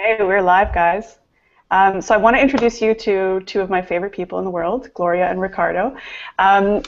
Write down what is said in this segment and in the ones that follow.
Okay, we're live, guys. So I want to introduce you to two of my favorite people in the world, Gloria and Ricardo.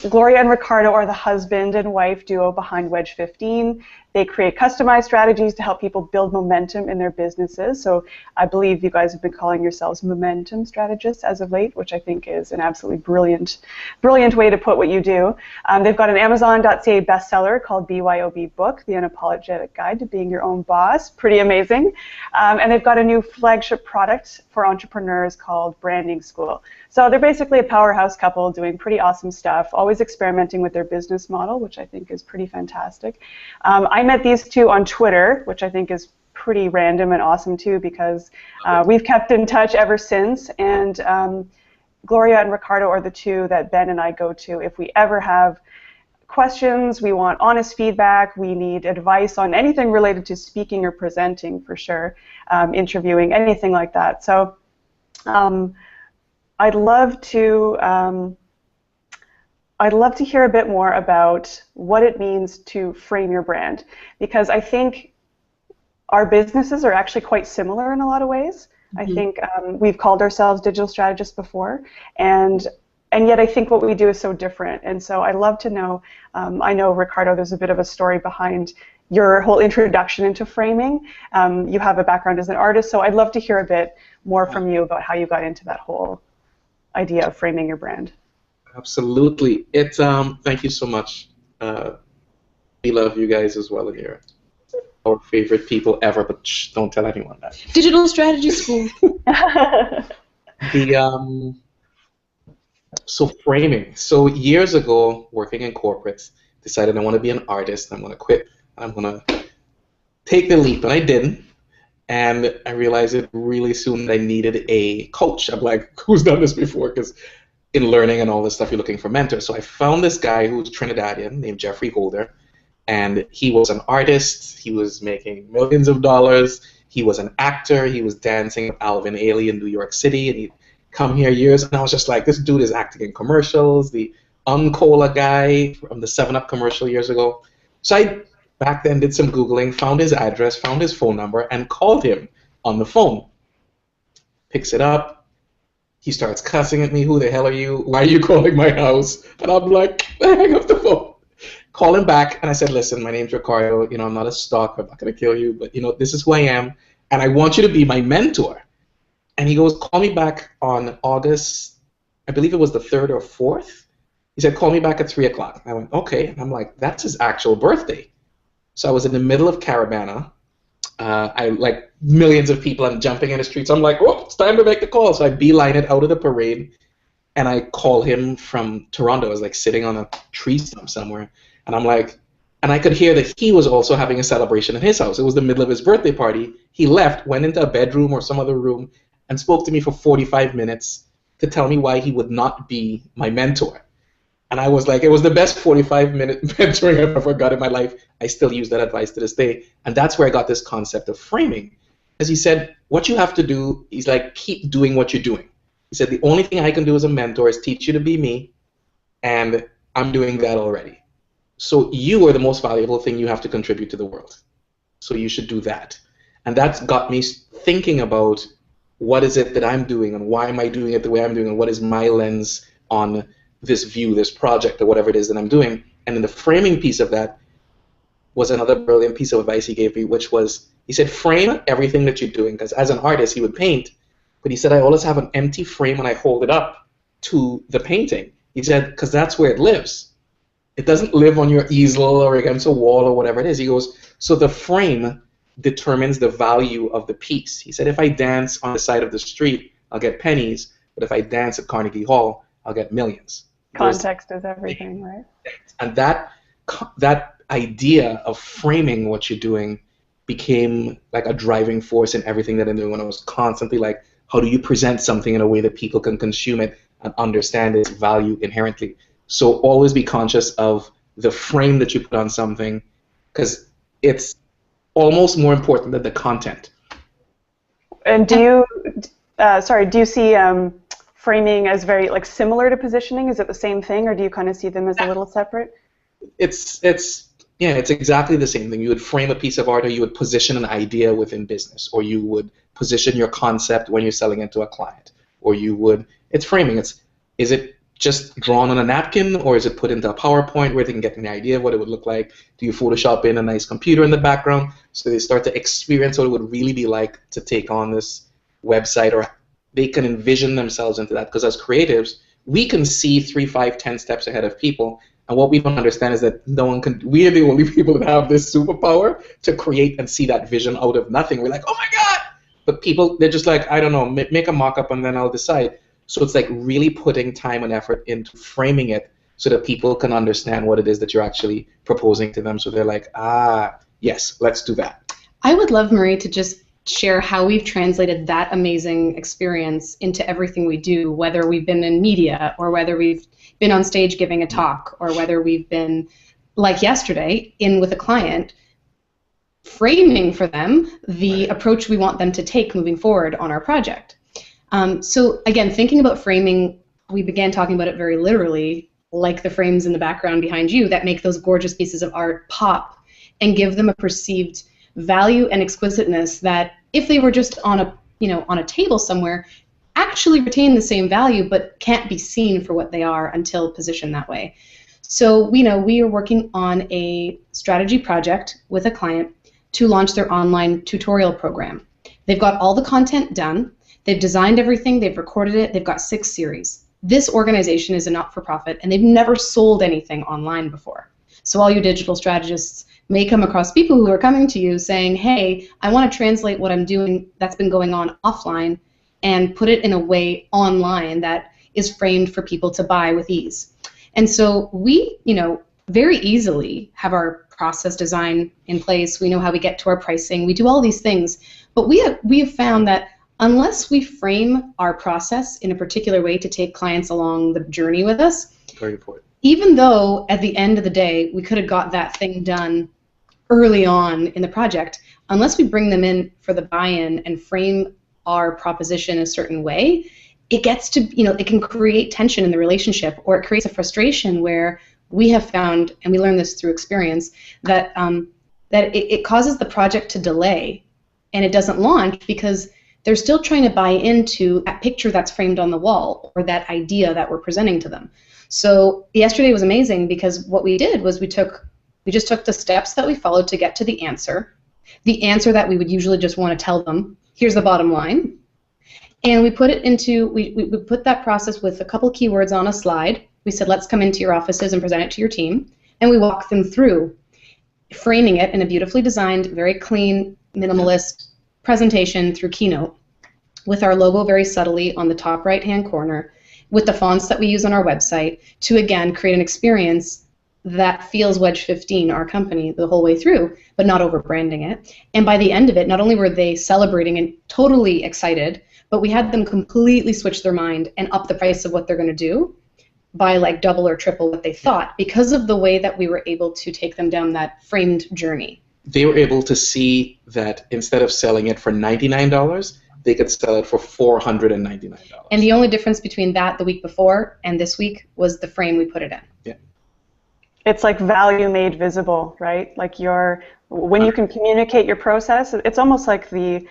Gloria and Ricardo are the husband and wife duo behind Wedge 15. They create customized strategies to help people build momentum in their businesses. So I believe you guys have been calling yourselves momentum strategists as of late, which I think is an absolutely brilliant way to put what you do. They've got an Amazon.ca bestseller called BYOB Book, The Unapologetic Guide to Being Your Own Boss. Pretty amazing. And they've got a new flagship product for entrepreneurs called Branding School. So they're basically a powerhouse couple doing pretty awesome stuff, always experimenting with their business model, which I think is pretty fantastic. I met these two on Twitter, which I think is pretty random and awesome too, because we've kept in touch ever since. And Gloria and Ricardo are the two that Ben and I go to if we ever have questions, we want honest feedback, we need advice on anything related to speaking or presenting for sure, interviewing, anything like that. So I'd love to hear a bit more about what it means to frame your brand, because I think our businesses are actually quite similar in a lot of ways. I think we've called ourselves digital strategists before, and yet I think what we do is so different. And so I'd love to know, I know, Ricardo, there's a bit of a story behind your whole introduction into framing. You have a background as an artist, so I'd love to hear a bit more from you about how you got into that whole idea of framing your brand. Absolutely. Thank you so much. We love you guys as well, and you're our favorite people ever, but shh, don't tell anyone that. Digital Strategy School. So framing. So years ago, working in corporates, decided I want to be an artist. I'm going to quit. I'm going to take the leap, and I didn't. And I realized it really soon that I needed a coach. I'm like, who's done this before? Because in learning and all this stuff, you're looking for mentors. So I found this guy who was Trinidadian named Jeffrey Holder, and he was an artist. He was making millions of dollars. He was an actor. He was dancing with Alvin Ailey in New York City, and he'd come here years, and I was just like, this dude is acting in commercials, the Uncola guy from the 7-Up commercial years ago. So I, back then, did some Googling, found his address, found his phone number, and called him on the phone. Picks it up. He starts cussing at me. Who the hell are you? Why are you calling my house? And I'm like, hang up the phone. Call him back, and I said, listen, my name's Ricardo. You know, I'm not a stalker. I'm not going to kill you, but, you know, this is who I am, and I want you to be my mentor. And he goes, call me back on August, I believe it was the 3rd or 4th. He said, call me back at 3 o'clock. I went, okay. And I'm like, that's his actual birthday. So I was in the middle of Caravana. I like millions of people. I'm jumping in the streets. I'm like, oh, it's time to make the call. So I beeline it out of the parade, and I call him from Toronto. I was like sitting on a tree stump somewhere. And I'm like, and I could hear that he was also having a celebration in his house. It was the middle of his birthday party. He left, went into a bedroom or some other room, and spoke to me for 45 minutes to tell me why he would not be my mentor. And I was like, it was the best 45-minute mentoring I've ever got in my life. I still use that advice to this day. And that's where I got this concept of framing. As he said, what you have to do is like keep doing what you're doing. He said, the only thing I can do as a mentor is teach you to be me, and I'm doing that already. So you are the most valuable thing you have to contribute to the world. So you should do that. And that's got me thinking about what is it that I'm doing, and why am I doing it the way I'm doing, and what is my lens on this view, this project, or whatever it is that I'm doing. And then the framing piece of that was another brilliant piece of advice he gave me, which was, he said, frame everything that you're doing, because as an artist, he would paint, but he said, I always have an empty frame and I hold it up to the painting. He said, because that's where it lives. It doesn't live on your easel or against a wall or whatever it is. He goes, so the frame determines the value of the piece. He said, if I dance on the side of the street, I'll get pennies, but if I dance at Carnegie Hall, I'll get millions. Context is everything, right? And that idea of framing what you're doing became like a driving force in everything that I'm doing. When I was constantly like, how do you present something in a way that people can consume it and understand its value inherently? So always be conscious of the frame that you put on something, because it's almost more important than the content. And do you see framing as very like similar to positioning? Is it the same thing, or do you kind of see them as a little separate? It's Yeah, it's exactly the same thing. You would frame a piece of art, or you would position an idea within business, or you would position your concept when you're selling it to a client, or you would. It's framing. Is it just drawn on a napkin, or is it put into a PowerPoint where they can get an idea of what it would look like? Do you Photoshop in a nice computer in the background so they start to experience what it would really be like to take on this website, or they can envision themselves into that? Because as creatives, we can see 3, 5, 10 steps ahead of people. And what we don't understand is that no one can. We are the only people that have this superpower to create and see that vision out of nothing. We're like, oh my God! But people, they're just like, I don't know, make a mock-up and then I'll decide. So it's like really putting time and effort into framing it so that people can understand what it is that you're actually proposing to them. So they're like, ah, yes, let's do that. I would love, Marie, to just share how we've translated that amazing experience into everything we do, whether we've been in media or whether we've been on stage giving a talk or whether we've been, like yesterday, in with a client, framing for them the approach we want them to take moving forward on our project. So again, thinking about framing, we began talking about it very literally, like the frames in the background behind you that make those gorgeous pieces of art pop and give them a perceived value and exquisiteness that if they were just on a table somewhere, actually retain the same value but can't be seen for what they are until positioned that way. So we are working on a strategy project with a client to launch their online tutorial program. They've got all the content done, they've designed everything, they've recorded it, they've got 6 series. This organization is a not-for-profit and they've never sold anything online before. So all you digital strategists may come across people who are coming to you saying, hey, I want to translate what I'm doing that's been going on offline and put it in a way online that is framed for people to buy with ease. And so we, very easily have our process design in place. We know how we get to our pricing. We do all these things. But we have found that unless we frame our process in a particular way to take clients along the journey with us, very important. Even though at the end of the day we could have got that thing done early on in the project, unless we bring them in for the buy-in and frame our proposition a certain way, it gets to, it can create tension in the relationship, or it creates a frustration where we have found, and we learned this through experience, that it causes the project to delay and it doesn't launch because they're still trying to buy into that picture that's framed on the wall or that idea that we're presenting to them. So yesterday was amazing because what we did was we just took the steps that we followed to get to the answer that we would usually just want to tell them, here's the bottom line, and we put it into, we put that process with a couple keywords on a slide. We said, let's come into your offices and present it to your team, and we walked them through framing it in a beautifully designed, very clean, minimalist presentation through Keynote with our logo very subtly on the top right-hand corner, with the fonts that we use on our website to, again, create an experience that feels Wedge 15, our company, the whole way through, but not over-branding it. And by the end of it, not only were they celebrating and totally excited, but we had them completely switch their mind and up the price of what they're going to do by like double or triple what they thought because of the way that we were able to take them down that framed journey. They were able to see that instead of selling it for $99, they could sell it for $499. And the only difference between that the week before and this week was the frame we put it in. Yeah. It's like value made visible, right? Like when you can communicate your process, it's almost like the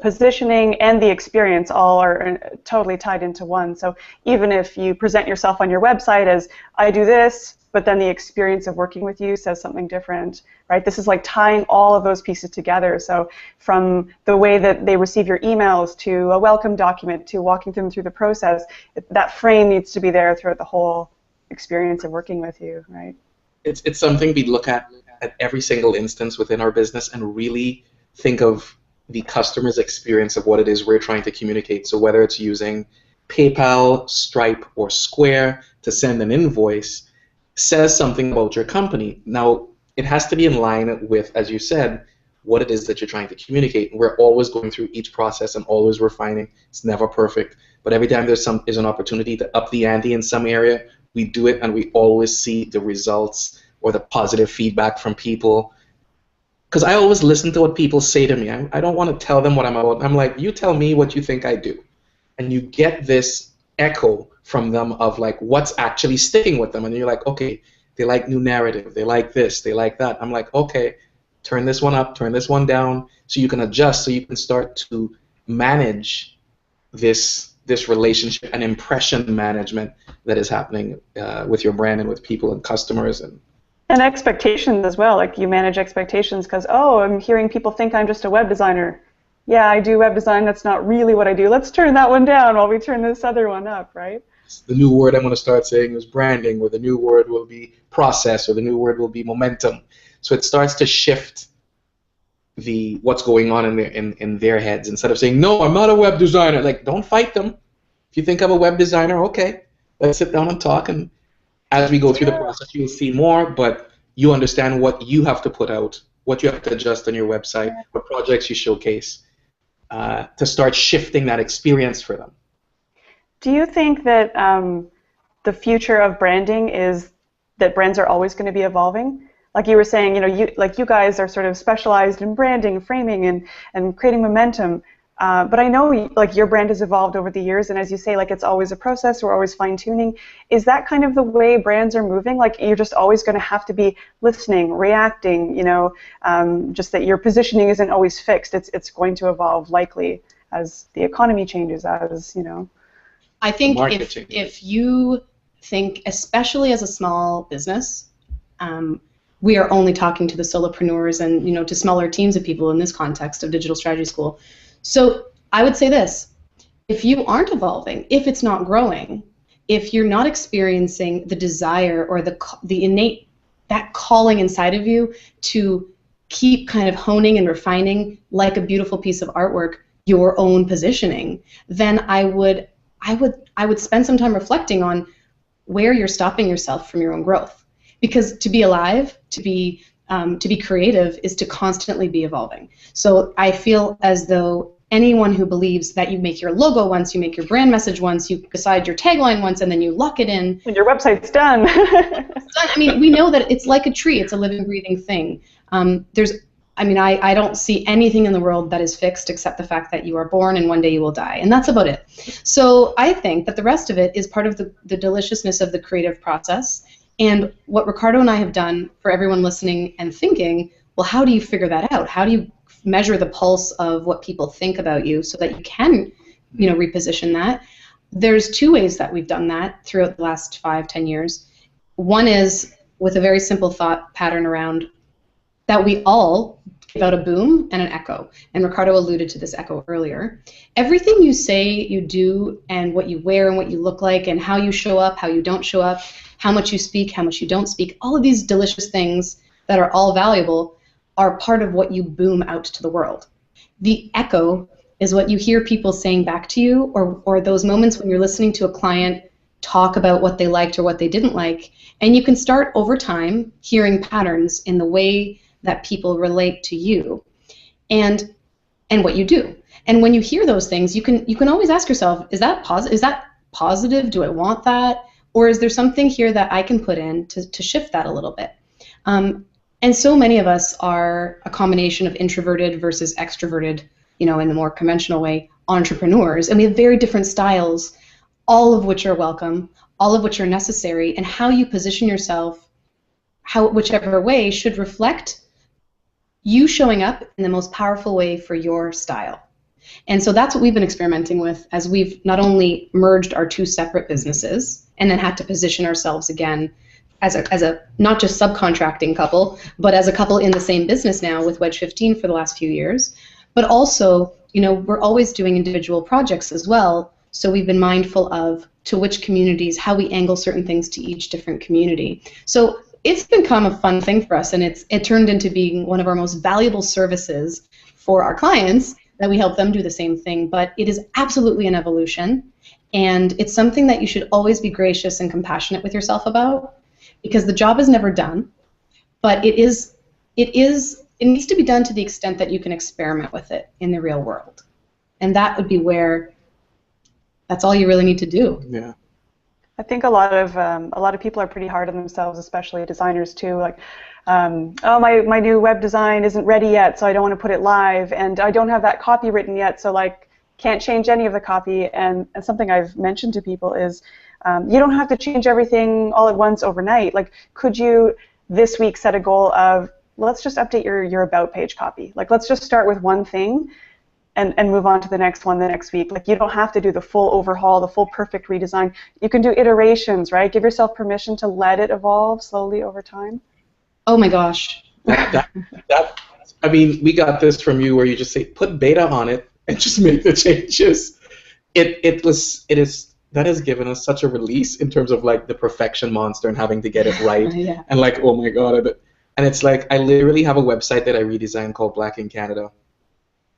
positioning and the experience all are totally tied into one. So even if you present yourself on your website as, I do this, but then the experience of working with you says something different, right? This is like tying all of those pieces together. So from the way that they receive your emails to a welcome document to walking them through the process, that frame needs to be there throughout the whole experience of working with you, right? It's something we look at every single instance within our business and really think of the customer's experience of what it is we're trying to communicate. So whether it's using PayPal, Stripe, or Square to send an invoice, says something about your company. Now, it has to be in line with, as you said, what it is that you're trying to communicate. We're always going through each process and always refining. It's never perfect. But every time there's an opportunity to up the ante in some area, we do it, and we always see the results or the positive feedback from people. Because I always listen to what people say to me. I don't want to tell them what I'm about. I'm like, you tell me what you think I do. And you get this echo from them of like what's actually sticking with them. And you're like, okay, they like new narrative, they like this, they like that. I'm like, okay, turn this one up, turn this one down, so you can adjust, so you can start to manage this relationship and impression management that is happening with your brand and with people and customers and expectations as well. Like you manage expectations because, oh, I'm hearing people think I'm just a web designer. Yeah, I do web design. That's not really what I do. Let's turn that one down while we turn this other one up, right? The new word I'm going to start saying is branding, or the new word will be process, or the new word will be momentum. So it starts to shift what's going on in their heads. Instead of saying, no, I'm not a web designer, like, don't fight them. If you think I'm a web designer, okay, let's sit down and talk, and as we go through the process, you'll see more, but you understand what you have to put out, what you have to adjust on your website, what projects you showcase, to start shifting that experience for them. Do you think that the future of branding is that brands are always going to be evolving? Like you were saying, you guys are sort of specialized in branding, framing, and creating momentum. But I know like your brand has evolved over the years, and as you say, like it's always a process. We're always fine-tuning. Is that kind of the way brands are moving? Like you're just always going to have to be listening, reacting. Just that your positioning isn't always fixed. It's going to evolve likely as the economy changes. I think if you think, especially as a small business, we are only talking to the solopreneurs and to smaller teams of people in this context of Digital Strategy School. So I would say this: if you aren't evolving, if it's not growing, if you're not experiencing the desire or the innate, that calling inside of you to keep kind of honing and refining, like a beautiful piece of artwork, your own positioning, then I would spend some time reflecting on where you're stopping yourself from your own growth. Because to be alive, to be creative, is to constantly be evolving. So I feel as though anyone who believes that you make your logo once, you make your brand message once, you decide your tagline once, and then you lock it in, and your website's done. I mean, we know that it's like a tree; it's a living, breathing thing. I don't see anything in the world that is fixed except the fact that you are born and one day you will die, and that's about it. So I think that the rest of it is part of the deliciousness of the creative process. And what Ricardo and I have done for everyone listening and thinking, well, how do you figure that out? How do you measure the pulse of what people think about you so that you can, reposition that? There's two ways that we've done that throughout the last 5-10 years. One is with a very simple thought pattern around that we all give out a boom and an echo. And Ricardo alluded to this echo earlier. Everything you say, you do, and what you wear and what you look like, and how you show up, how you don't show up, how much you speak, how much you don't speak, all of these delicious things that are all valuable are part of what you boom out to the world. The echo is what you hear people saying back to you, or those moments when you're listening to a client talk about what they liked or what they didn't like, and you can start over time hearing patterns in the way that people relate to you and what you do. And when you hear those things, you can always ask yourself, is that positive? Do I want that? Or is there something here that I can put in to shift that a little bit? And so many of us are a combination of introverted versus extroverted, in the more conventional way, entrepreneurs. And we have very different styles, all of which are welcome, all of which are necessary. And how you position yourself, whichever way, should reflect you showing up in the most powerful way for your style. And so that's what we've been experimenting with as we've not only merged our two separate businesses and then had to position ourselves again as a not just subcontracting couple, but as a couple in the same business now with Wedge 15 for the last few years. But also, we're always doing individual projects as well. So we've been mindful of to which communities, how we angle certain things to each different community. So it's become a fun thing for us, and it turned into being one of our most valuable services for our clients, that we help them do the same thing. But it is absolutely an evolution, and it's something that you should always be gracious and compassionate with yourself about, because the job is never done, but it needs to be done to the extent that you can experiment with it in the real world. And that would be where that's all you really need to do. Yeah. I think a lot of people are pretty hard on themselves, especially designers too. Like, oh, my new web design isn't ready yet, so I don't want to put it live, and I don't have that copy written yet, so like can't change any of the copy. And something I've mentioned to people is, You don't have to change everything all at once overnight. Like, could you this week set a goal of, let's just update your about page copy. Like, let's just start with one thing and move on to the next one the next week. Like, you don't have to do the full overhaul, the full perfect redesign. You can do iterations, right? Give yourself permission to let it evolve slowly over time. Oh my gosh. I mean, we got this from you where you just say, put beta on it and just make the changes. That has given us such a release in terms of like the perfection monster and having to get it right. Yeah. And like, oh my God. And it's like, I literally have a website that I redesigned called Black in Canada.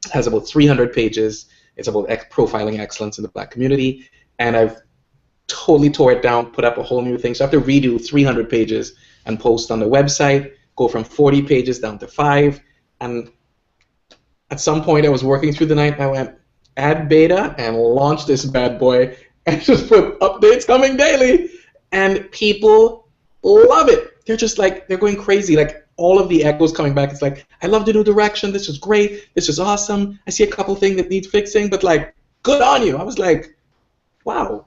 It has about 300 pages. It's about profiling excellence in the Black community. And I've totally tore it down, put up a whole new thing. So I have to redo 300 pages and post on the website, go from 40 pages down to 5. And at some point I was working through the night and I went, add beta and launch this bad boy and just put updates coming daily. And people love it. They're just like, they're going crazy. Like, all of the echoes coming back. It's like, I love the new direction. This is great. This is awesome. I see a couple things that need fixing, but like, good on you. I was like, wow.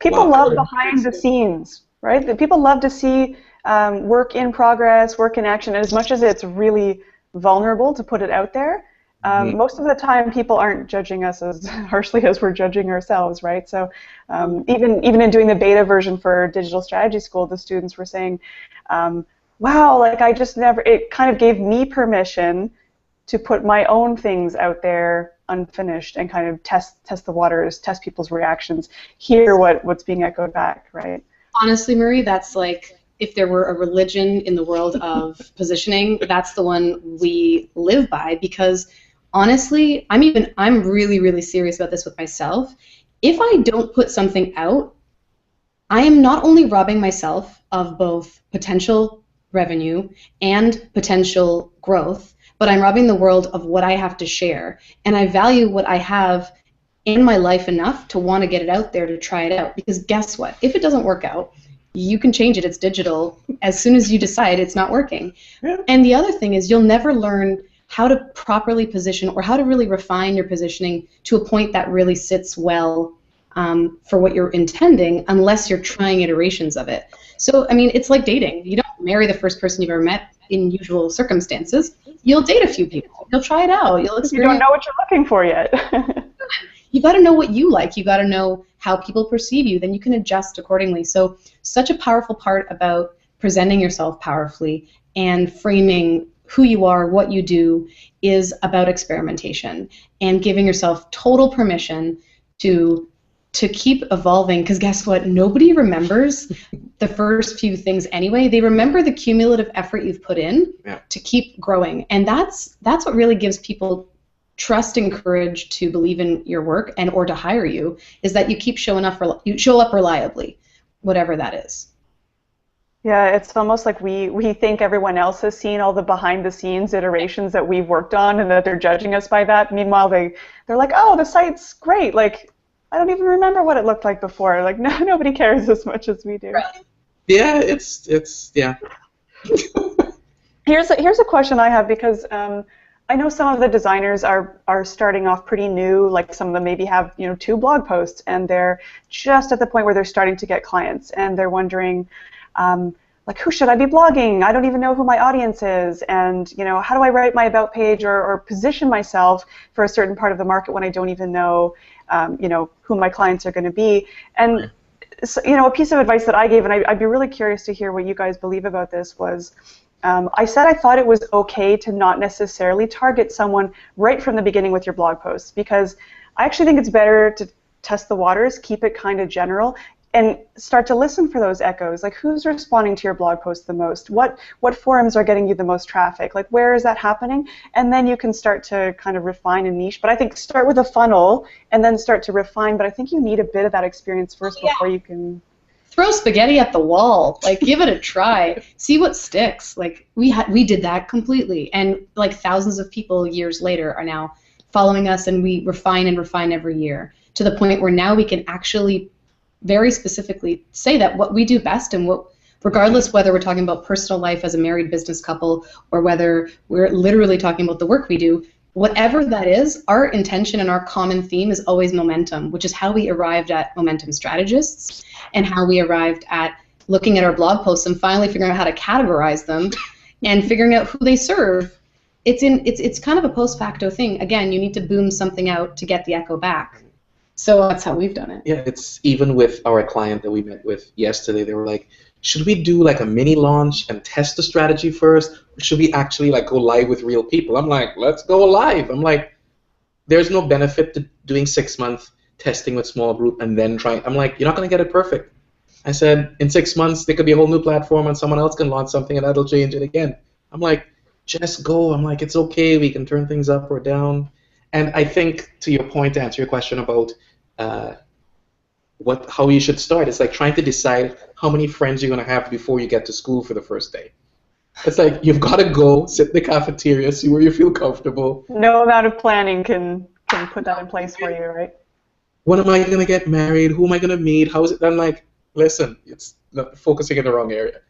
People love behind the scenes, right? People love to see work in progress, work in action. And as much as it's really vulnerable to put it out there, most of the time people aren't judging us as harshly as we're judging ourselves, right? So even in doing the beta version for Digital Strategy School, the students were saying, wow, like I just never, it kind of gave me permission to put my own things out there unfinished and kind of test the waters, test people's reactions, hear what's being echoed back, right? Honestly, Marie, that's like, if there were a religion in the world of positioning, that's the one we live by, because honestly, I'm really, really serious about this with myself. If I don't put something out, I am not only robbing myself of both potential revenue and potential growth, but I'm robbing the world of what I have to share. And I value what I have in my life enough to want to get it out there to try it out. Because guess what? If it doesn't work out, you can change it. It's digital. As soon as you decide it's not working. Yeah. And the other thing is, you'll never learn how to properly position or how to really refine your positioning to a point that really sits well for what you're intending, unless you're trying iterations of it. So, I mean, it's like dating. You don't marry the first person you've ever met in usual circumstances. You'll date a few people. You'll try it out. You'll experience. You don't know what you're looking for yet. You got to know what you like. You got to know how people perceive you. Then you can adjust accordingly. So, such a powerful part about presenting yourself powerfully and framing who you are, what you do, is about experimentation and giving yourself total permission to keep evolving, because guess what? Nobody remembers the first few things anyway. They remember the cumulative effort you've put in to keep growing, and that's what really gives people trust and courage to believe in your work and or to hire you, is that you keep showing up, you show up reliably, whatever that is. Yeah, it's almost like we think everyone else has seen all the behind-the-scenes iterations that we've worked on and that they're judging us by that. Meanwhile, they're like, oh, the site's great. Like, I don't even remember what it looked like before. Like, nobody cares as much as we do. Right. Yeah, it's yeah. Here's a question I have, because I know some of the designers are starting off pretty new. Like, some of them maybe have 2 blog posts, and they're just at the point where they're starting to get clients, and they're wondering, like, who should I be blogging? I don't even know who my audience is, and how do I write my about page or position myself for a certain part of the market when I don't even know who my clients are going to be. And so, a piece of advice that I gave, and I'd be really curious to hear what you guys believe about this, was I said I thought it was okay to not necessarily target someone right from the beginning with your blog posts, because I actually think it's better to test the waters, keep it kind of general, and start to listen for those echoes. Like, who's responding to your blog post the most? What forums are getting you the most traffic? Like, where is that happening? And then you can start to kind of refine a niche. But I think start with a funnel and then start to refine. But I think you need a bit of that experience first before you can... Throw spaghetti at the wall. Like, give it a try. See what sticks. Like, we did that completely. And, like, thousands of people years later are now following us, and we refine and refine every year to the point where now we can actually very specifically say that what we do best, and what, regardless whether we're talking about personal life as a married business couple or whether we're literally talking about the work we do, whatever that is, our intention and our common theme is always momentum, which is how we arrived at momentum strategists and how we arrived at looking at our blog posts and finally figuring out how to categorize them and figuring out who they serve. It's kind of a post facto thing. Again, you need to boom something out to get the echo back. So that's how we've done it. Yeah, it's even with our client that we met with yesterday, they were like, should we do like a mini launch and test the strategy first, or should we actually like go live with real people? I'm like, let's go live. I'm like, there's no benefit to doing 6-month testing with small group and then trying. I'm like, you're not going to get it perfect. I said, in 6 months, there could be a whole new platform and someone else can launch something and that'll change it again. I'm like, just go. I'm like, it's okay. We can turn things up or down. And I think, to your point, to answer your question about how you should start, it's like trying to decide how many friends you're going to have before you get to school for the first day. It's like you've got to go, sit in the cafeteria, see where you feel comfortable. No amount of planning can put that in place for you, right? When am I going to get married? Who am I going to meet? How is it? I'm like, listen, it's not focusing in the wrong area.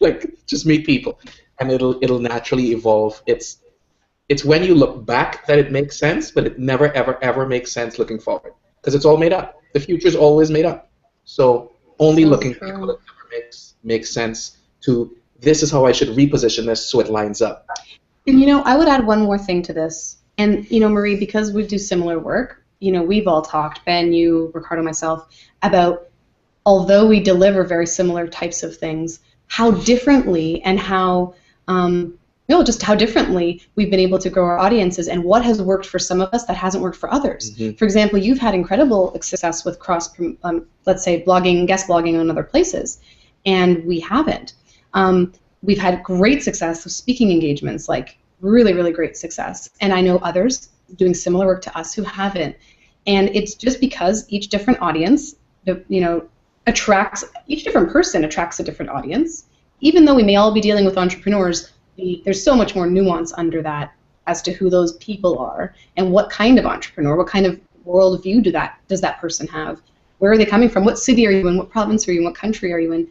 Like, just meet people, and it'll naturally evolve. It's when you look back that it makes sense, but it never, ever, ever makes sense looking forward, because it's all made up. The future is always made up. So only looking back will it never makes sense to, this is how I should reposition this so it lines up. And I would add one more thing to this. And Marie, because we do similar work, we've all talked, Ben, you, Ricardo, myself, about, although we deliver very similar types of things, how differently and how just how differently we've been able to grow our audiences and what has worked for some of us that hasn't worked for others. Mm-hmm. For example, you've had incredible success with let's say, blogging, guest blogging on other places, and we haven't. We've had great success with speaking engagements, like really, really great success. And I know others doing similar work to us who haven't. And it's just because each different audience, each different person attracts a different audience. Even though we may all be dealing with entrepreneurs, there's so much more nuance under that as to who those people are and what kind of entrepreneur, what kind of worldview does that person have? Where are they coming from? What city are you in? What province are you in? What country are you in?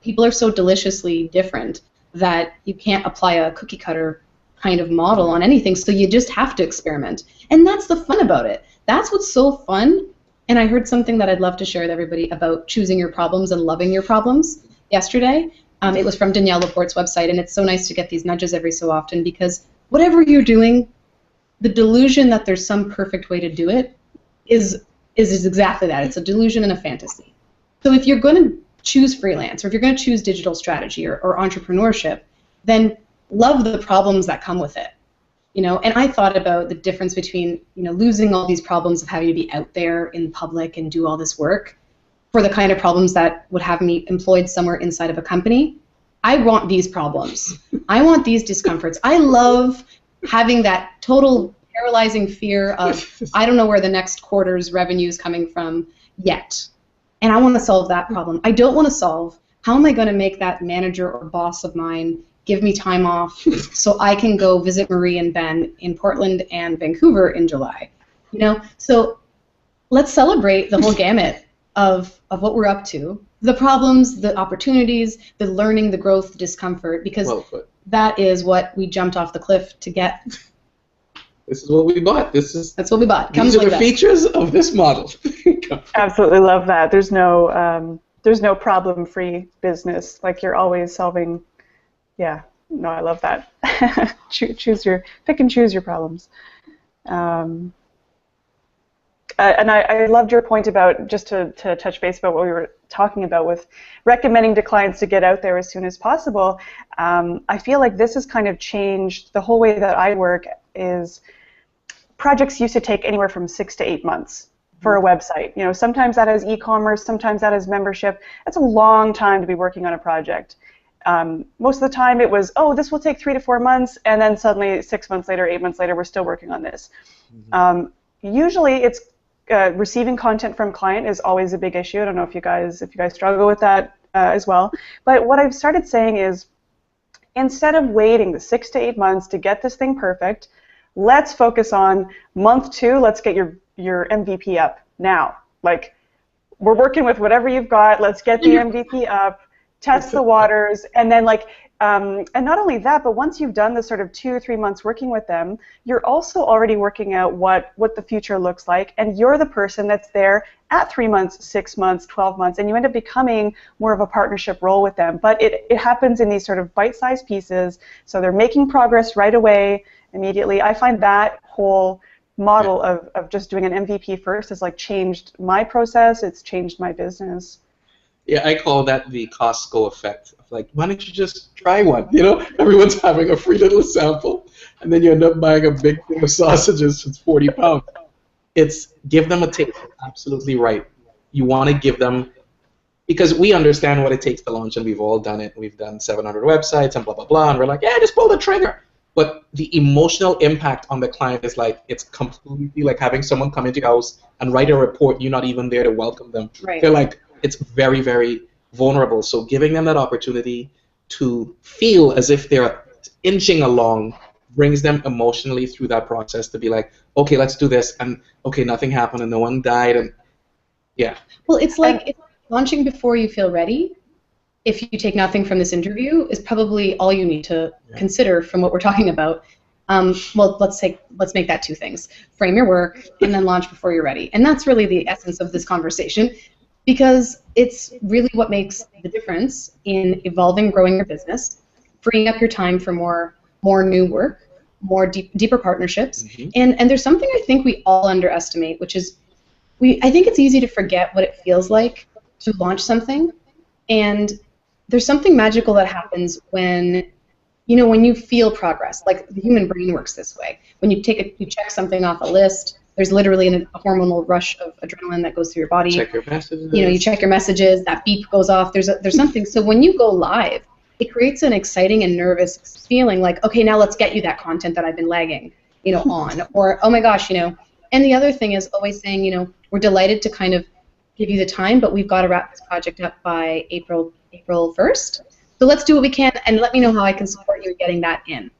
People are so deliciously different that you can't apply a cookie cutter kind of model on anything, so you just have to experiment. And that's the fun about it. That's what's so fun. And I heard something that I'd love to share with everybody about choosing your problems and loving your problems yesterday. It was from Danielle Laporte's website, and it's so nice to get these nudges every so often, because whatever you're doing, the delusion that there's some perfect way to do it is exactly that. It's a delusion and a fantasy. So if you're going to choose freelance, or if you're going to choose digital strategy or entrepreneurship, then love the problems that come with it. And I thought about the difference between losing all these problems of having to be out there in public and do all this work, for the kind of problems that would have me employed somewhere inside of a company. I want these problems. I want these discomforts. I love having that total paralyzing fear of, I don't know where the next quarter's revenue is coming from yet. And I want to solve that problem. I don't want to solve, how am I going to make that manager or boss of mine give me time off so I can go visit Marie and Ben in Portland and Vancouver in July. So let's celebrate the whole gamut of what we're up to, the problems, the opportunities, the learning, the growth, the discomfort, because that is what we jumped off the cliff to get. This is what we bought. That's what we bought. These are the features of this model. Absolutely love that. There's no problem-free business. Like, you're always solving. Yeah. No, I love that. Pick and choose your problems. And I loved your point about, just to touch base about what we were talking about with recommending to clients to get out there as soon as possible. I feel like this has kind of changed the whole way that I work. Is projects used to take anywhere from 6 to 8 months for a website. Sometimes that is e-commerce, sometimes that is membership. That's a long time to be working on a project. Most of the time it was, this will take 3 to 4 months, and then suddenly 6 months later, 8 months later, we're still working on this. Usually it's receiving content from client is always a big issue. I don't know if you guys struggle with that as well. But what I've started saying is, instead of waiting the 6 to 8 months to get this thing perfect, let's focus on month 2. Let's get your MVP up now. Like, we're working with whatever you've got. Let's get the MVP up, test the waters, and then And not only that, but once you've done the sort of 2 or 3 months working with them, you're also already working out what the future looks like, and you're the person that's there at 3 months, 6 months, 12 months, and you end up becoming more of a partnership role with them. But it happens in these sort of bite-sized pieces, so they're making progress right away, immediately. I find that whole model of just doing an MVP first has like changed my process, it's changed my business. Yeah, I call that the Costco effect. Like, why don't you just try one? You know, everyone's having a free little sample, and then you end up buying a big thing of sausages for 40 pounds. It's give them a taste. Absolutely right. You want to give them, because we understand what it takes to launch, and we've all done it. We've done 700 websites and blah, blah, blah, and we're like, yeah, just pull the trigger. But the emotional impact on the client is like, it's completely like having someone come into your house and write a report, you're not even there to welcome them. Right. They're like, it's very, very vulnerable. So giving them that opportunity to feel as if they're inching along brings them emotionally through that process to be like, okay, let's do this, and okay, nothing happened and no one died, and yeah. Well, it's like launching before you feel ready, if you take nothing from this interview, is probably all you need to consider from what we're talking about. Well, let's make that 2 things. Frame your work and then launch before you're ready. And that's really the essence of this conversation, because it's really what makes the difference in evolving, growing your business, freeing up your time for more new work, more deeper partnerships. And there's something I think we all underestimate, which is I think it's easy to forget what it feels like to launch something. And there's something magical that happens when you feel progress. Like the human brain works this way. When you check something off a list, there's literally a hormonal rush of adrenaline that goes through your body. Check your messages. You check your messages, that beep goes off. There's something. So when you go live, it creates an exciting and nervous feeling like, okay, now let's get you that content that I've been lagging, on. Or, oh my gosh, And the other thing is always saying, we're delighted to kind of give you the time, but we've got to wrap this project up by April 1st. So let's do what we can, and let me know how I can support you in getting that in.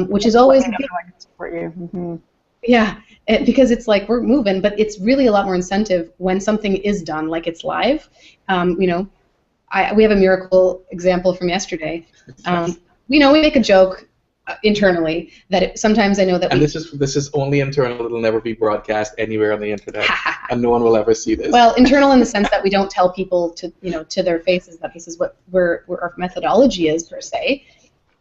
Which is always I can support you. Mm-hmm. Yeah, because it's like we're moving, but it's really a lot more incentive when something is done, like it's live. We have a miracle example from yesterday. We make a joke internally that sometimes I know that. And this is only internal. It'll never be broadcast anywhere on the internet, and no one will ever see this. Well, internal in the sense that we don't tell people to their faces that this is what our methodology is per se.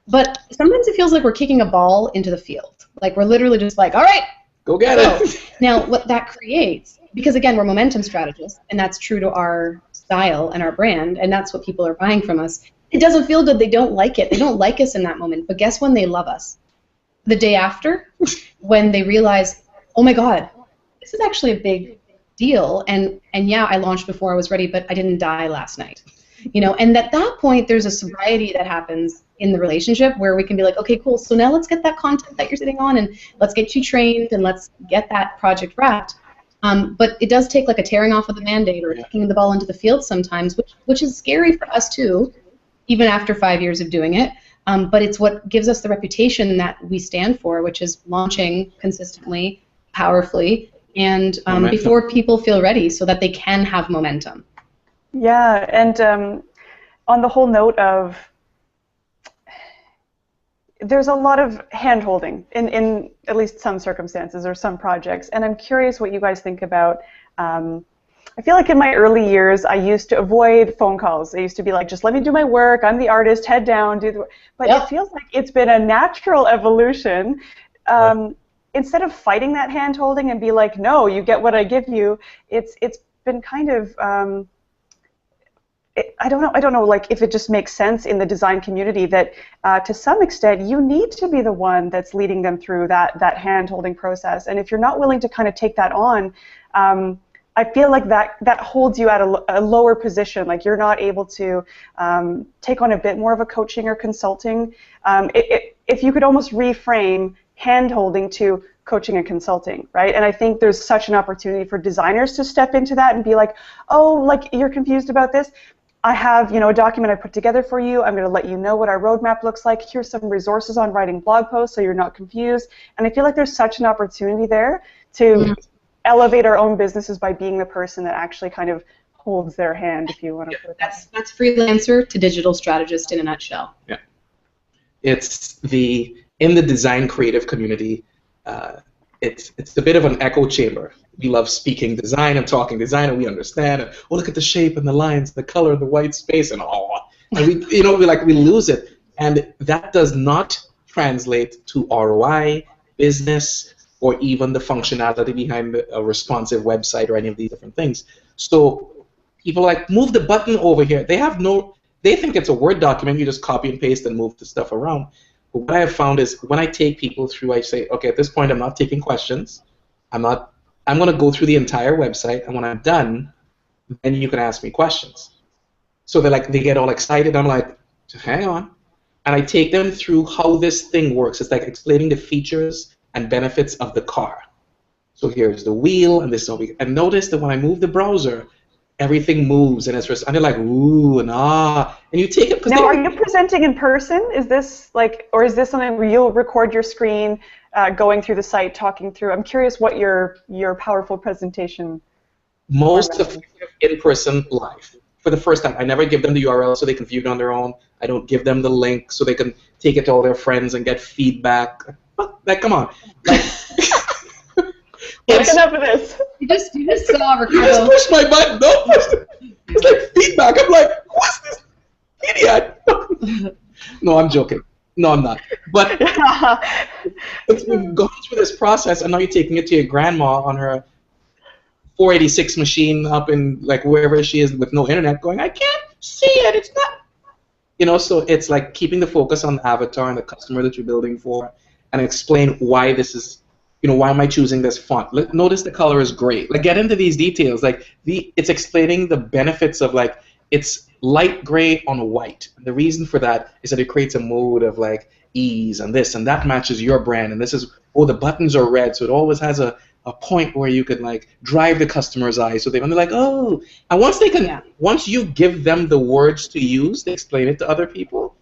But sometimes it feels like we're kicking a ball into the field. Like we're literally just like, all right, go get it. Now, what that creates, because again, we're momentum strategists, and that's true to our style and our brand, and that's what people are buying from us. It doesn't feel good. They don't like it. They don't like us in that moment. But guess when they love us? The day after, when they realize, oh my God, this is actually a big deal. And yeah, I launched before I was ready, but I didn't die last night. And at that point, there's a sobriety that happens in the relationship where we can be like, okay, cool. So now let's get that content that you're sitting on, and let's get you trained, and let's get that project wrapped. But it does take like a tearing off of the Band-Aid or kicking the ball into the field sometimes, which is scary for us too, even after 5 years of doing it. But it's what gives us the reputation that we stand for, which is launching consistently, powerfully, and before people feel ready so that they can have momentum. Yeah, and on the whole note of, there's a lot of hand-holding in at least some circumstances or some projects, and I'm curious what you guys think about. I feel like in my early years, I used to avoid phone calls. I used to be like, just let me do my work. I'm the artist. Head down, do the work. But It feels like it's been a natural evolution. Instead of fighting that hand-holding and be like, no, you get what I give you, it's been kind of I don't know, like if it just makes sense in the design community that to some extent you need to be the one that's leading them through that hand-holding process. And if you're not willing to kind of take that on, I feel like that holds you at a lower position. Like you're not able to take on a bit more of a coaching or consulting. If you could almost reframe hand-holding to coaching and consulting, right? And I think there's such an opportunity for designers to step into that and be like, oh, like you're confused about this. I have, a document I put together for you. I'm going to let you know what our roadmap looks like. Here's some resources on writing blog posts so you're not confused. And I feel like there's such an opportunity there to elevate our own businesses by being the person that actually kind of holds their hand, if you want to put it that way. That's freelancer to digital strategist in a nutshell. Yeah. It's in the design creative community, it's a bit of an echo chamber. We love speaking design and talking design, and we understand. And, oh, look at the shape and the lines, the color, the white space, and all. And we lose it, and that does not translate to ROI, business, or even the functionality behind a responsive website or any of these different things. So people like, move the button over here. They think it's a Word document. You just copy and paste and move the stuff around. But what I have found is when I take people through, I say, okay, at this point, I'm not taking questions. I'm going to go through the entire website, and when I'm done, then you can ask me questions. So they get all excited. I'm like, hang on. And I take them through how this thing works. It's like explaining the features and benefits of the car. So here's the wheel, and this is and notice that when I move the browser, everything moves, and and they're like, ooh and ah, and you take it. Now, are you presenting in person? Is this or is this something where you'll record your screen, going through the site, talking through? I'm curious what your powerful presentation. Most of in person live. For the first time, I never give them the URL so they can view it on their own. I don't give them the link so they can take it to all their friends and get feedback. Like, come on. Enough of this. You just saw Ricardo. You just push my button. No, it's like feedback. I'm like, what's this idiot? No, I'm joking. No, I'm not. But we've gone through this process, and now you're taking it to your grandma on her 486 machine up in wherever she is with no internet, going, I can't see it. It's not. So it's like keeping the focus on the avatar and the customer that you're building for, and explain why this is. Why am I choosing this font? Notice the color is great. Get into these details. It's explaining the benefits of it's light gray on white. And the reason for that is that it creates a mode of ease and this and that matches your brand. And this is, the buttons are red, so it always has a point where you could drive the customer's eye. So they're like, oh. And once you give them the words to use to explain it to other people,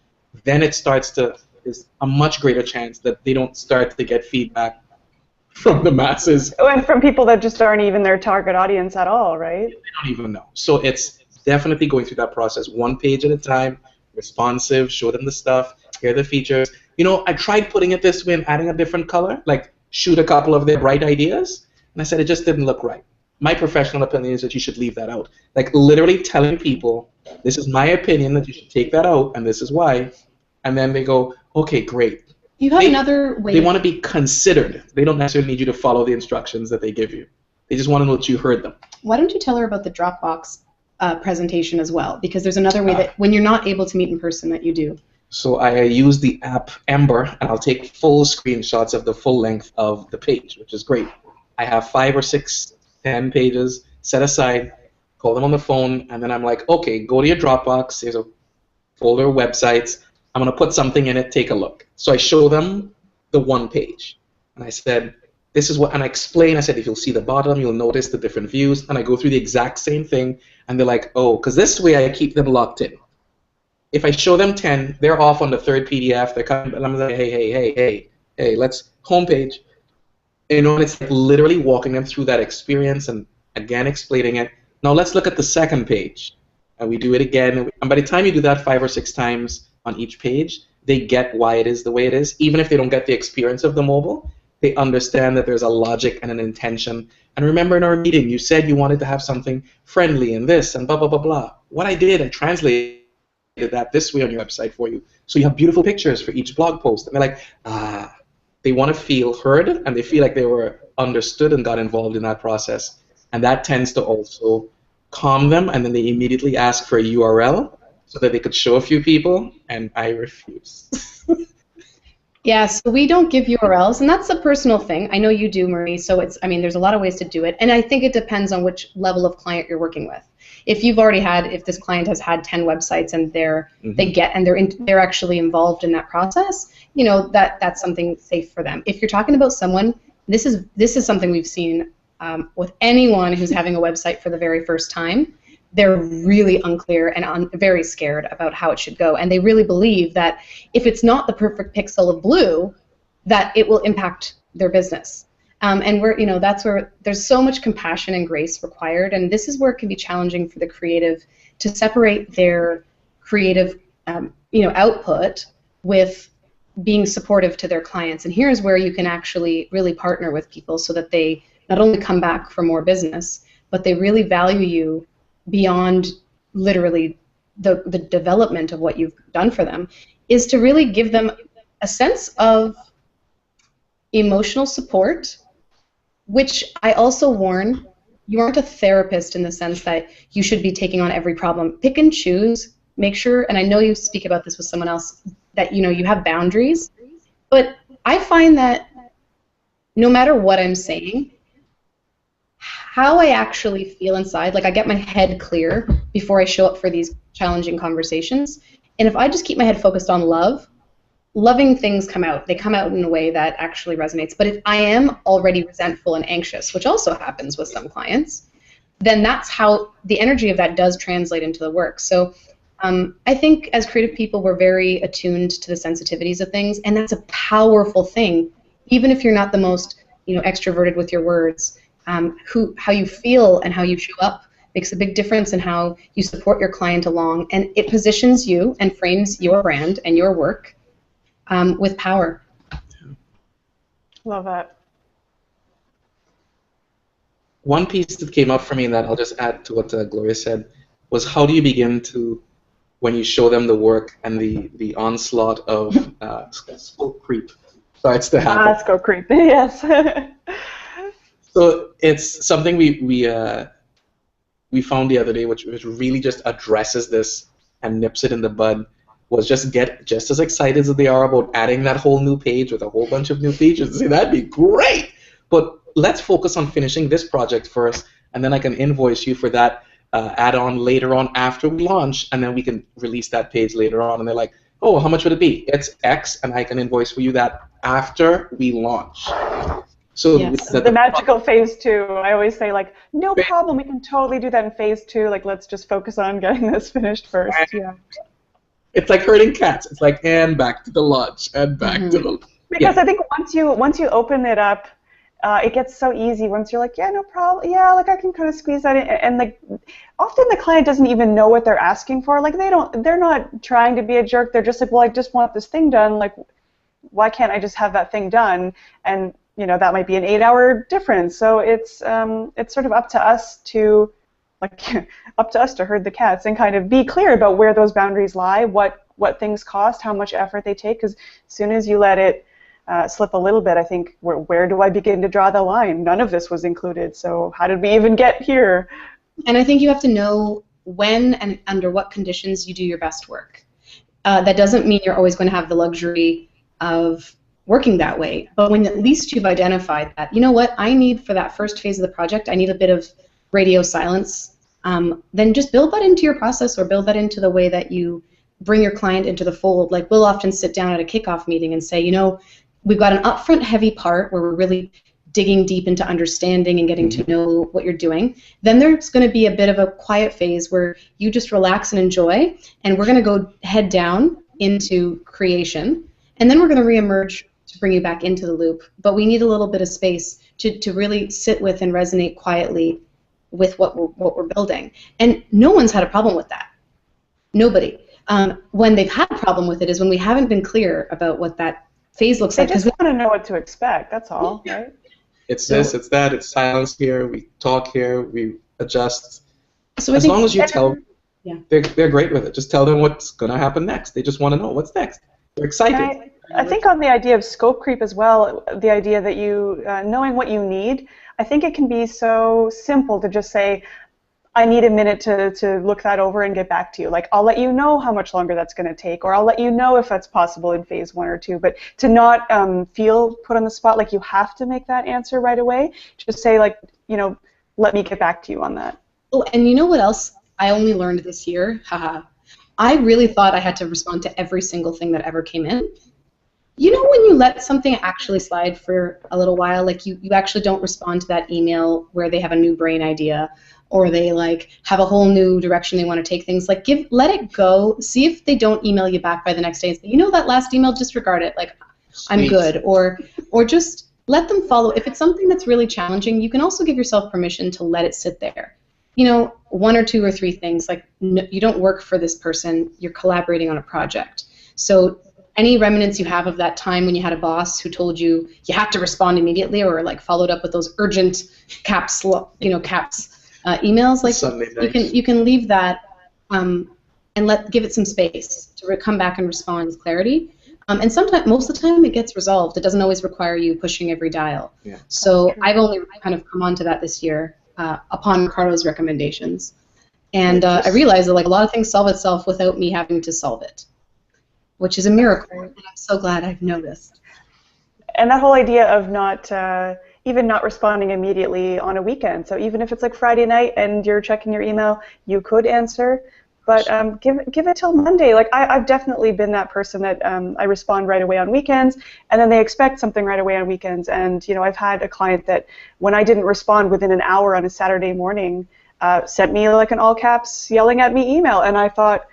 then it starts to, there's a much greater chance that they don't start to get feedback from the masses. Oh, and from people that just aren't even their target audience at all, right? They don't even know. So it's definitely going through that process, one page at a time, responsive, show them the stuff, here are the features. I tried putting it this way and adding a different color, shoot a couple of their bright ideas, and I said it just didn't look right. My professional opinion is that you should leave that out. Literally telling people, this is my opinion that you should take that out, and this is why. And then they go, okay, great. You have another way. They want to be considered. They don't necessarily need you to follow the instructions that they give you. They just want to know that you heard them. Why don't you tell her about the Dropbox presentation as well? Because there's another way that when you're not able to meet in person that you do. So I use the app Ember, and I'll take full screenshots of the full length of the page, which is great. I have 5 or 6, 10 pages set aside, call them on the phone, and then I'm like, okay, go to your Dropbox. There's a folder of websites. I'm going to put something in it, take a look. So I show them the one page. And I said, this is what, and I explain, I said, if you'll see the bottom, you'll notice the different views. And I go through the exact same thing. And they're like, oh, because this way I keep them locked in. If I show them 10, they're off on the third PDF. They're coming, and I'm like, hey, let's homepage. And it's literally walking them through that experience and again explaining it. Now let's look at the second page. And we do it again. And by the time you do that 5 or 6 times on each page, they get why it is the way it is. Even if they don't get the experience of the mobile, they understand that there's a logic and an intention. And remember in our meeting, you said you wanted to have something friendly and this and blah, blah, blah, blah. What I did, I translated that this way on your website for you. So you have beautiful pictures for each blog post. And they're like, they want to feel heard, and they feel like they were understood and got involved in that process. And that tends to also calm them, and then they immediately ask for a URL so that they could show a few people, and I refuse. Yeah, so we don't give URLs, and that's a personal thing. I know you do, Marie, so there's a lot of ways to do it, and I think it depends on which level of client you're working with. If you've already if this client has had 10 websites and they're actually involved in that process, that's something safe for them. If you're talking about someone, this is something we've seen with anyone who's having a website for the very first time. They're really unclear and very scared about how it should go, and they really believe that if it's not the perfect pixel of blue, that it will impact their business. And that's where there's so much compassion and grace required, and this is where it can be challenging for the creative to separate their creative, output with being supportive to their clients. And here's where you can actually really partner with people so that they not only come back for more business, but they really value you beyond literally the development of what you've done for them, is to really give them a sense of emotional support, which I also warn, you aren't a therapist in the sense that you should be taking on every problem. Pick and choose. Make sure, and I know you speak about this with someone else, that you have boundaries. But I find that no matter what I'm saying, how I actually feel inside, like I get my head clear before I show up for these challenging conversations. And if I just keep my head focused on love, loving things come out. They come out in a way that actually resonates. But if I am already resentful and anxious, which also happens with some clients, then that's how the energy of that does translate into the work. So I think as creative people, we're very attuned to the sensitivities of things, and that's a powerful thing. Even if you're not the most extroverted with your words, how you feel and how you show up makes a big difference in how you support your client along, and it positions you and frames your brand and your work with power. Love that. One piece that came up for me, and that I'll just add to what Gloria said, was how do you begin to, when you show them the work and the onslaught of scope creep starts to happen. Scope creep, yes. So it's something we found the other day, which really just addresses this and nips it in the bud, was just get just as excited as they are about adding that whole new page with a whole bunch of new features. See, that'd be great, but let's focus on finishing this project first, and then I can invoice you for that add-on later on after we launch, and then we can release that page later on. And they're like, oh, how much would it be? It's X, and I can invoice for you that after we launch. So yes. The magical phase 2, I always say, like, no problem, we can totally do that in phase 2. Like, let's just focus on getting this finished first. Yeah. It's like herding cats. It's like, and back to the launch, and back to the... Because I think once you open it up, it gets so easy. Once you're like, yeah, no problem. Yeah, like I can kind of squeeze that in, and like, often the client doesn't even know what they're asking for. Like they're not trying to be a jerk. They're just like, well, I just want this thing done. Like, why can't I just have that thing done? And that might be an 8-hour difference. So it's sort of up to us to herd the cats and kind of be clear about where those boundaries lie, what things cost, how much effort they take. Because as soon as you let it slip a little bit, I think, where do I begin to draw the line? None of this was included, so how did we even get here? And I think you have to know when and under what conditions you do your best work. That doesn't mean you're always going to have the luxury of working that way, but when at least you've identified that, you know what, I need for that first phase of the project, I need a bit of radio silence, then just build that into your process, or build that into the way that you bring your client into the fold. Like, we'll often sit down at a kickoff meeting and say, we've got an upfront heavy part where we're really digging deep into understanding and getting to know what you're doing. Then there's going to be a bit of a quiet phase where you just relax and enjoy, and we're going to go head down into creation, and then we're going to reemerge to bring you back into the loop. But we need a little bit of space to really sit with and resonate quietly with what we're building. And no one's had a problem with that. Nobody. When they've had a problem with it is when we haven't been clear about what that phase looks like. They just want to know what to expect, that's all, right? It's this, it's that, it's silence here, we talk here, we adjust. So as long as you tell them, yeah, they're great with it. Just tell them what's going to happen next. They just want to know what's next. They're excited. I think on the idea of scope creep as well, the idea that you, knowing what you need, I think it can be so simple to just say, I need a minute to look that over and get back to you. Like, I'll let you know how much longer that's going to take, or I'll let you know if that's possible in phase 1 or 2. But to not feel put on the spot like you have to make that answer right away, just say, like, let me get back to you on that. Oh, and you know what else I only learned this year? Haha. I really thought I had to respond to every single thing that ever came in. When you let something actually slide for a little while, like you actually don't respond to that email where they have a new brain idea, or they have a whole new direction they want to take things. Like, let it go. See if they don't email you back by the next day and say, that last email, disregard it. Like, I'm good. Or just let them follow. If it's something that's really challenging, you can also give yourself permission to let it sit there. 1 or 2 or 3 things. Like, no, you don't work for this person. You're collaborating on a project. So any remnants you have of that time when you had a boss who told you you had to respond immediately, or like followed up with those urgent caps emails, like you can leave that and give it some space to come back and respond with clarity. And sometimes, most of the time, it gets resolved. It doesn't always require you pushing every dial. Yeah. So I've only kind of come onto that this year upon Ricardo's recommendations. And I realized that like a lot of things solve itself without me having to solve it, which is a miracle. And I'm so glad I've noticed. And that whole idea of even not responding immediately on a weekend. So even if it's like Friday night and you're checking your email, you could answer. But give it till Monday. Like I've definitely been that person that I respond right away on weekends, and then they expect something right away on weekends. And I've had a client that when I didn't respond within an hour on a Saturday morning, sent me like an all caps yelling at me email, and I thought,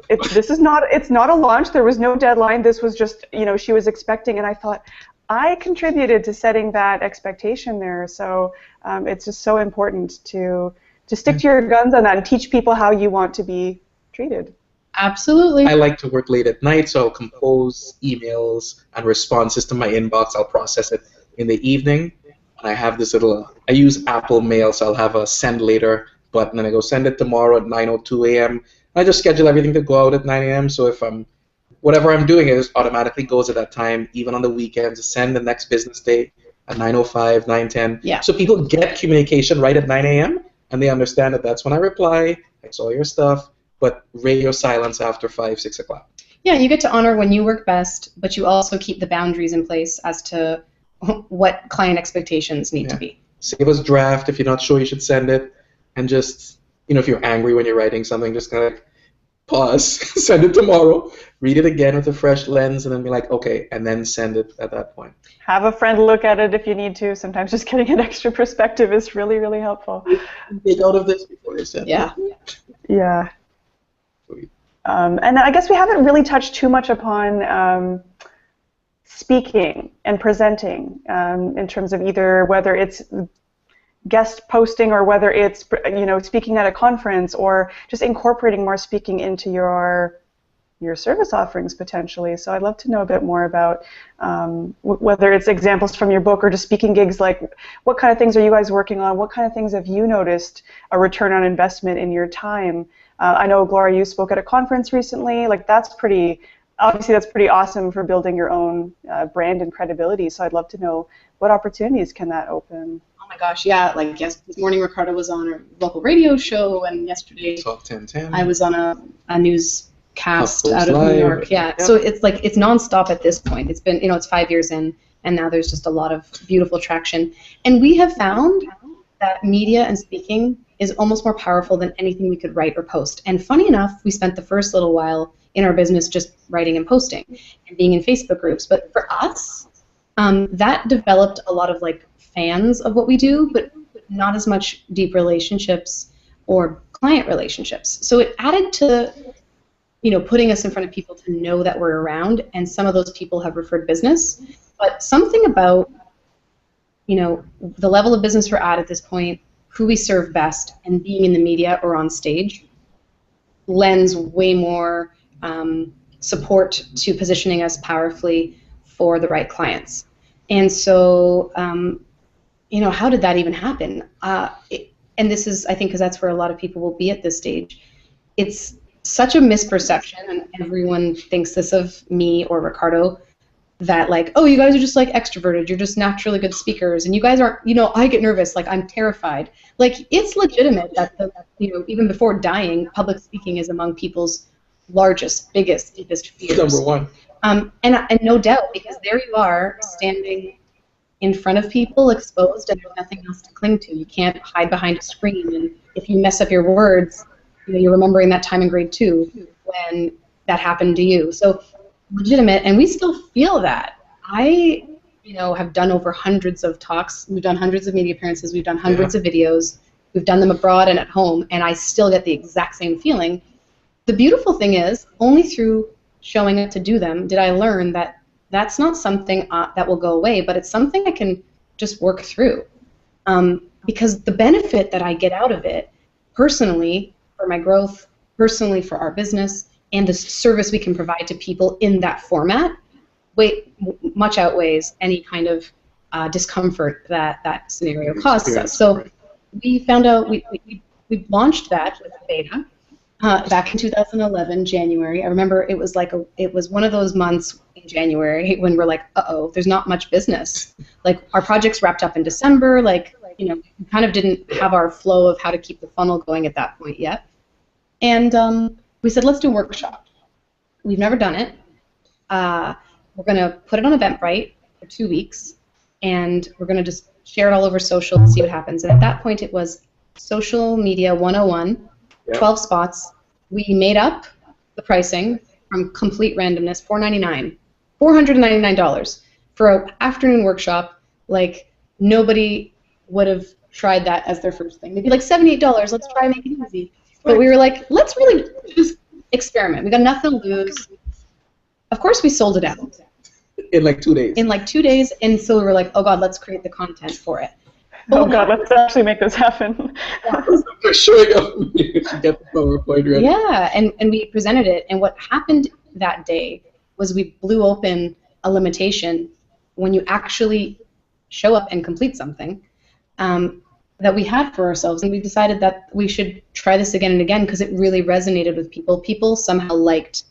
it's not a launch. There was no deadline. This was just she was expecting, and I thought I contributed to setting that expectation there. So it's just so important to stick to your guns on that and teach people how you want to be treated. Absolutely. I like to work late at night, so I'll compose emails and responses to my inbox. I'll process it in the evening. And I have this I use Apple Mail, so I'll have a send later button, and I go send it tomorrow at 9:02 a.m. I just schedule everything to go out at 9 a.m. So if whatever I'm doing is automatically goes at that time, even on the weekends. Send the next business day at 9:05, 9:10. Yeah. So people get communication right at 9 a.m. and they understand that that's when I reply. I saw your stuff, but radio silence after 5, 6 o'clock. Yeah, you get to honor when you work best, but you also keep the boundaries in place as to what client expectations need to be. Save us draft if you're not sure you should send it, and just if you're angry when you're writing something, just kind of like pause, send it tomorrow, read it again with a fresh lens, and then be like, okay, and then send it at that point. Have a friend look at it if you need to. Sometimes just getting an extra perspective is really, really helpful. Get out of this before you send it. Yeah. And I guess we haven't really touched too much upon speaking and presenting in terms of either whether it's guest posting or whether it's speaking at a conference or just incorporating more speaking into your service offerings potentially. So I'd love to know a bit more about whether it's examples from your book or just speaking gigs. Like, what kind of things are you guys working on? What kind of things have you noticed a return on investment in your time? I know, Gloria, you spoke at a conference recently. Like, that's pretty awesome for building your own brand and credibility. So I'd love to know what opportunities can that open. Oh my gosh, yeah. Like, this morning Ricardo was on a local radio show, and yesterday Talk 1010. I was on a newscast out of Live. New York. Yeah. So it's like it's nonstop at this point. It's been it's 5 years in, and now there's just a lot of beautiful traction. And we have found that media and speaking is almost more powerful than anything we could write or post. And funny enough, we spent the first little while in our business just writing and posting and being in Facebook groups. But for us, that developed a lot of like fans of what we do, but not as much deep relationships or client relationships. So it added to putting us in front of people to know that we're around, and some of those people have referred business. But something about the level of business we're at this point, who we serve best, and being in the media or on stage lends way more support to positioning us powerfully for the right clients. And so, how did that even happen? And this is, I think, because that's where a lot of people will be at this stage. It's such a misperception, and everyone thinks this of me or Ricardo, that like, oh, you guys are just like extroverted, you're just naturally good speakers, and you guys aren't, I get nervous, like I'm terrified. Like, it's legitimate that even before dying, public speaking is among people's largest, biggest, deepest fears. Number one. And no doubt, because there you are standing in front of people, exposed, and there's nothing else to cling to. You can't hide behind a screen, and if you mess up your words, you're remembering that time in grade 2 when that happened to you. So legitimate, and we still feel that. I, have done over hundreds of talks. We've done hundreds of media appearances. We've done hundreds of videos. We've done them abroad and at home, and I still get the exact same feeling. The beautiful thing is, only through showing up to do them did I learn that that's not something that will go away, but it's something I can just work through. Because the benefit that I get out of it, personally, for my growth, personally for our business, and the service we can provide to people in that format much outweighs any kind of discomfort that scenario causes us. So we found out, we launched that with beta back in 2011, January. I remember it was it was one of those months in January when we're like, uh-oh, there's not much business. Like, our projects wrapped up in December, we kind of didn't have our flow of how to keep the funnel going at that point yet. And we said, let's do a workshop. We've never done it. We're going to put it on Eventbrite for 2 weeks, and we're going to just share it all over social and see what happens. And at that point, it was Social Media 101, 12 spots. We made up the pricing from complete randomness, $499 for an afternoon workshop. Like, nobody would have tried that as their first thing. They'd be like, $78, let's try and make it easy. But we were like, let's really just experiment. We got nothing to lose. Of course, we sold it out. In like 2 days. In like 2 days, and so we were like, oh God, let's create the content for it. Oh God, let's actually make this happen. For showing up, you should get the PowerPoint ready. Yeah, and we presented it, and what happened that day was we blew open a limitation when you actually show up and complete something that we had for ourselves, and we decided that we should try this again and again because it really resonated with people. People somehow liked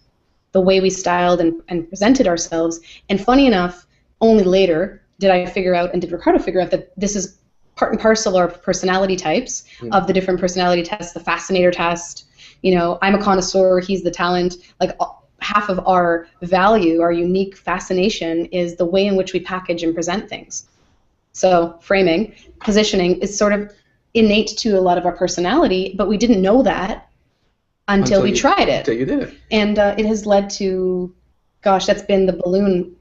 the way we styled and presented ourselves, and funny enough, only later did I figure out, and did Ricardo figure out, that this is part and parcel of our personality types, of the different personality tests, the fascinator test. I'm a connoisseur, he's the talent. Like, half of our value, our unique fascination, is the way in which we package and present things. So framing, positioning is sort of innate to a lot of our personality, but we didn't know that until we tried it. Until you did it. And it has led to, gosh, that's been the balloon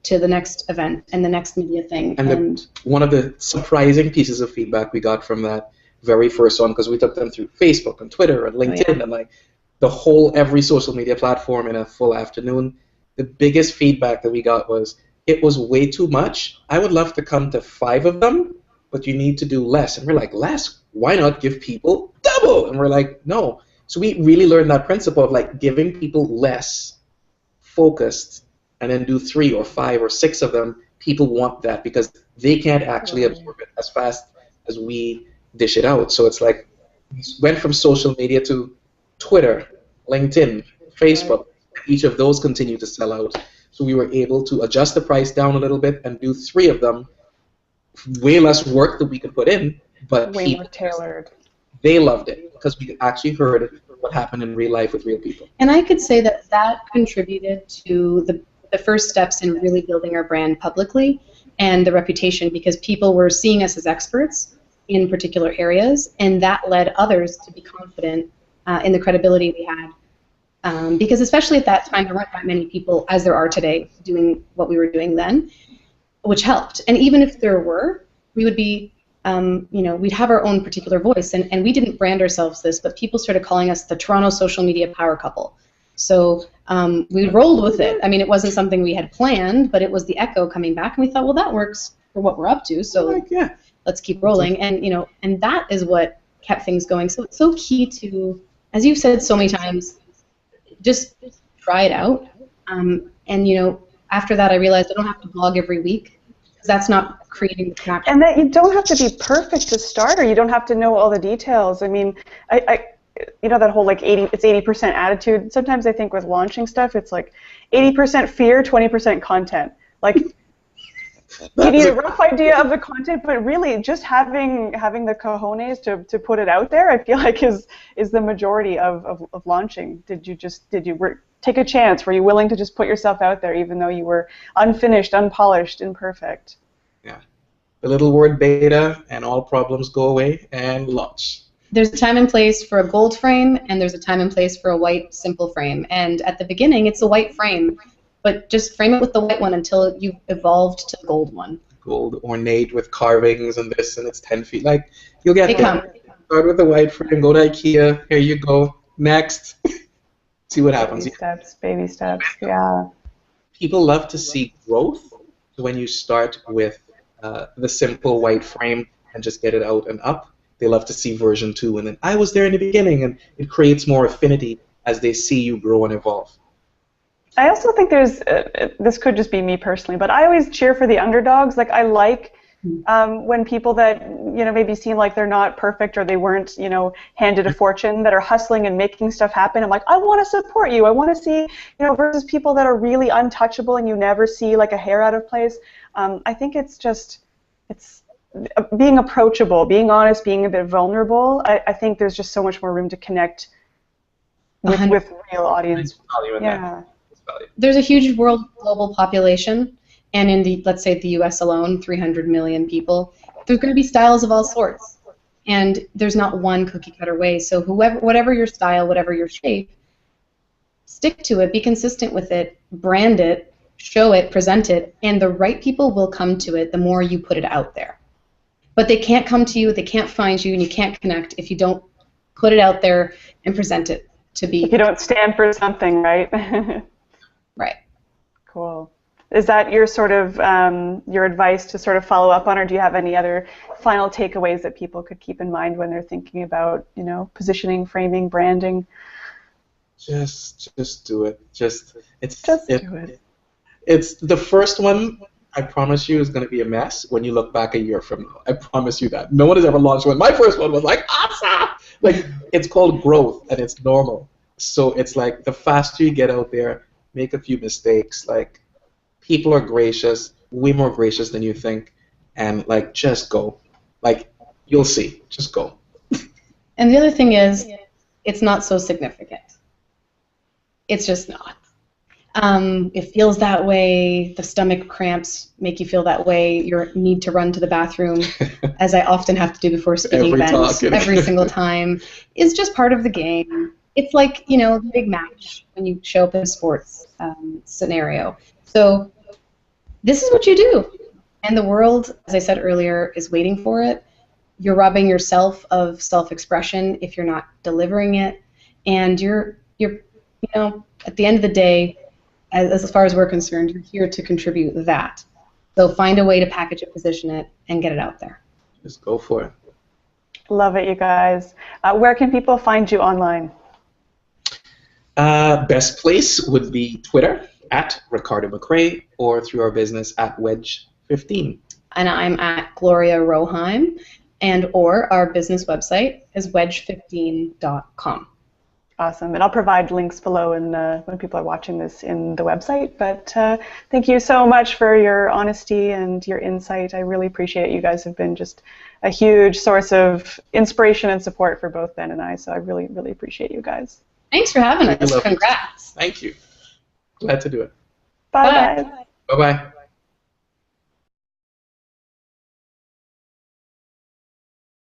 to the next event and the next media thing. And one of the surprising pieces of feedback we got from that very first one, because we took them through Facebook and Twitter and LinkedIn and every social media platform in a full afternoon, the biggest feedback that we got was, it was way too much. I would love to come to 5 of them, but you need to do less. And we're like, less? Why not give people double? And we're like, no. So we really learned that principle of giving people less focused, and then do 3 or 5 or 6 of them. People want that because they can't actually absorb it as fast as we dish it out. So it's like we went from social media to Twitter, LinkedIn, Facebook. Each of those continue to sell out. So we were able to adjust the price down a little bit and do 3 of them. Way less work that we could put in, but way more tailored. They loved it because we actually heard what happened in real life with real people. And I could say that contributed to the first steps in really building our brand publicly and the reputation, because people were seeing us as experts in particular areas, and that led others to be confident in the credibility we had. Because especially at that time, there weren't that many people, as there are today, doing what we were doing then, which helped. And even if there were, we would be, we'd have our own particular voice. And we didn't brand ourselves this, but people started calling us the Toronto social media power couple. So we rolled with it. I mean, it wasn't something we had planned, but it was the echo coming back, and we thought, well, that works for what we're up to. So let's keep rolling. And and that is what kept things going. So it's so key to, as you've said so many times, just try it out. And after that, I realized I don't have to blog every week, because that's not creating the connection. And that you don't have to be perfect to start, or you don't have to know all the details. I mean, that whole 80% attitude. Sometimes I think with launching stuff, it's 80% fear, 20% content. You need a rough idea of the content, but really just having the cojones to put it out there, I feel like is the majority of launching. Did you take a chance? Were you willing to just put yourself out there even though you were unfinished, unpolished, imperfect? Yeah. The little word beta, and all problems go away, and launch. There's a time and place for a gold frame, and there's a time and place for a white simple frame. And at the beginning, it's a white frame. But just frame it with the white one until you've evolved to the gold one. Gold, ornate with carvings and this, and it's 10 feet. You'll get there. Start with the white frame, go to IKEA, here you go, next. See what happens. Baby steps, yeah. People love to see growth when you start with the simple white frame and just get it out and up. They love to see version 2, and then I was there in the beginning, and it creates more affinity as they see you grow and evolve. I also think there's, this could just be me personally, but I always cheer for the underdogs. Like, I like when people that, you know, maybe seem like they're not perfect or they weren't, you know, handed a fortune, that are hustling and making stuff happen. I'm like, I want to support you. I want to see, you know, versus people that are really untouchable and you never see like a hair out of place. I think it's just, it's being approachable, being honest, being a bit vulnerable. I think there's just so much more room to connect with real audience. Yeah. There's a huge world global population, and in the, let's say the US alone, 300 million people, there's going to be styles of all sorts. And there's not one cookie cutter way. So whatever your style, whatever your shape, stick to it, be consistent with it, brand it, show it, present it, and the right people will come to it the more you put it out there. But they can't come to you, they can't find you, and you can't connect if you don't put it out there and present it to be. If you don't stand for something, right? Right. Cool. Is that your sort of your advice to sort of follow up on, or do you have any other final takeaways that people could keep in mind when they're thinking about, you know, positioning, framing, branding? Just do it. Do it. It's the first one. I promise you is going to be a mess when you look back a year from now. I promise you that. No one has ever launched one. My first one was like awesome. Like, it's called growth and it's normal. So it's like the faster you get out there, make a few mistakes. Like, people are gracious, way more gracious than you think, and like, just go. Like, you'll see. Just go. And the other thing is, it's not so significant. It's just not. It feels that way. The stomach cramps make you feel that way. You need to run to the bathroom, as I often have to do before speaking events every single time. It's just part of the game. It's like, you know, the big match when you show up in a sports scenario. So this is what you do. And the world, as I said earlier, is waiting for it. You're robbing yourself of self-expression if you're not delivering it. And you're you know, at the end of the day, as far as we're concerned, you're here to contribute that. So find a way to package it, position it, and get it out there. Just go for it. Love it, you guys. Where can people find you online? Best place would be Twitter at Ricardo McRae, or through our business at Wedge 15. And I'm at Gloria Roheim, and or our business website is wedge15.com. Awesome, and I'll provide links below when people are watching this in the website. But thank you so much for your honesty and your insight. I really appreciate it. You guys have been just a huge source of inspiration and support for both Ben and I, so I really, really appreciate you guys. Thanks for having us. Congrats. Thank you. Glad to do it. Bye, guys. Bye-bye.